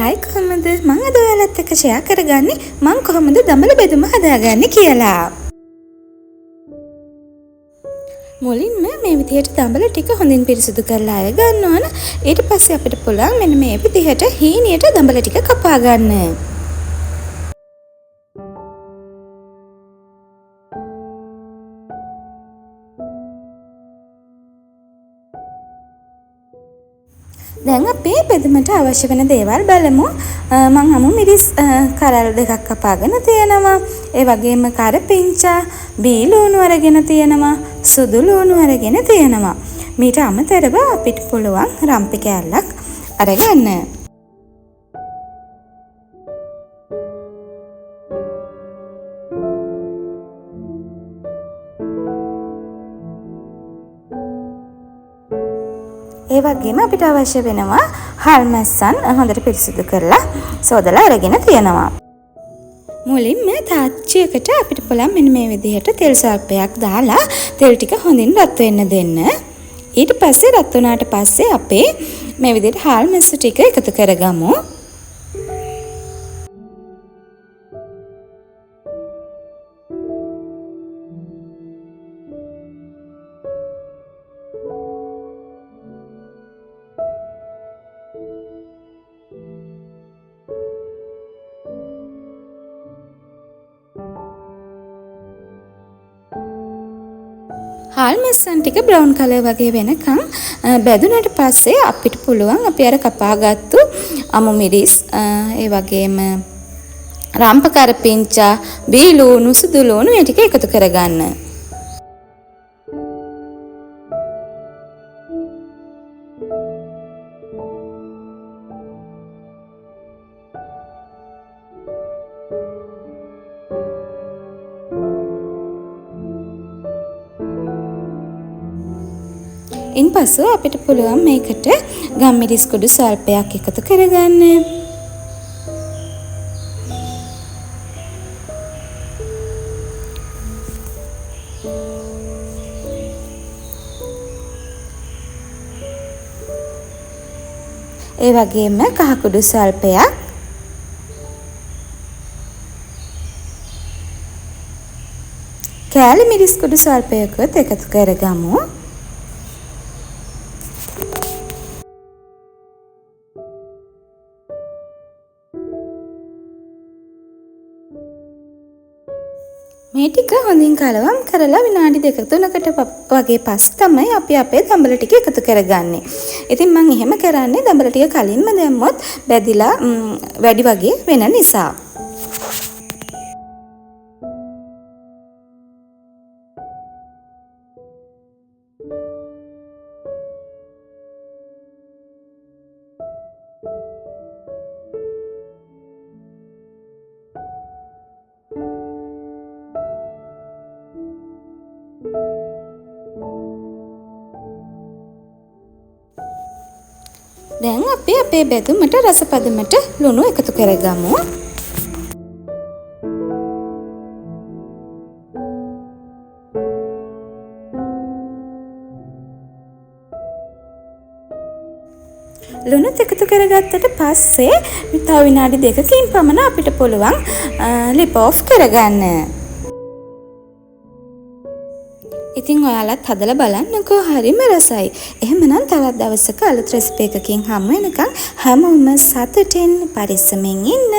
Hi කොහමද? මම අද ඔයාලත් එක්ක ෂෙයා කරගන්නේ මම කොහොමද දඹල බෙදුම හදාගන්නේ කියලා. මුලින්ම මේ විදිහට දඹල ටික හොඳින් පිරිසිදු කරලා අය ගන්න ඕන. ඊට පස්සේ අපිට පුළුවන් මෙන්න මේ විදිහට හීනියට දඹල ටික කපා ගන්න. දැන් අපේ බෙදුමට අවශ්‍ය වෙන දේවල් බලමු. මම හමු මිරිස් කරල් දෙකක් කපාගෙන තියෙනවා. ඒ වගේම කරපිංචා, බීලුණු අරගෙන තියෙනවා, සුදු ලුණු අරගෙන තියෙනවා. මීට අමතරව අපිට පුළුවන් රම්පි කෑල්ලක් අරගන්න. ඒ වගේම අපිට අවශ්‍ය වෙනවා හාල් මැස්සන් හොඳට පිරිසිදු කරලා සෝදලා අරගෙන තියෙනවා. මුලින්ම තාච්චියකට අපිට පුළුවන් මෙන්න මේ විදිහට තෙල් සල්පයක් දාලා තෙල් ටික හොඳින් රත් වෙන්න දෙන්න. ඊට පස්සේ රත් වුණාට පස්සේ අපේ මේ විදිහට හාල් මැස්ස ටික එකතු කරගමු. හාල් මැස්සන් ටික බ්‍රවුන් කලර් වගේ වෙනකන් බැදුනට පස්සේ අපිට පුළුවන් අපි අර කපාගත්තු අමු මිරිස් ඒ වගේම රම්ප කරපිංචා බීලුණු සුදු ලුණු මේ ටික එකතු කරගන්න. ඉන්පසු අපිට පුළුවන් මේකට ගම්මිරිස් කුඩු සල්පයක් එකතු කරගන්න. ඒ වගේම කහ කුඩු සල්පයක්, කෑලි මිරිස් කුඩු සල්පයකුත් එකතු කරගමු. මේ ටික හොඳින් කලවම් කරලා විනාඩි 2-3කට වගේ පස්සේ තමයි අපි අපේ දඹල ටික එකතු කරගන්නේ. ඉතින් මම එහෙම කරන්නේ දඹල ටික කලින්ම දැම්මොත් බැදිලා වැඩි වගේ වෙන නිසා. දැන් අපි අපේ බෙදුමට රසපදමට ලුණු එකතු කරගමු. ලුණුත් එකතු කරගත්තට පස්සේ තව විනාඩි 2කින් පමණ අපිට පුළුවන් ලිප් ඔෆ් කරගන්න. ඉතින් ඔයාලත් හදලා බලන්නකෝ, හරිම රසයි. එහෙමනම් තවත් දවසක අලුත් රෙසිපි එකකින් හමු වෙනකන් හැමෝම සතුටින් පරිස්සමෙන් ඉන්න.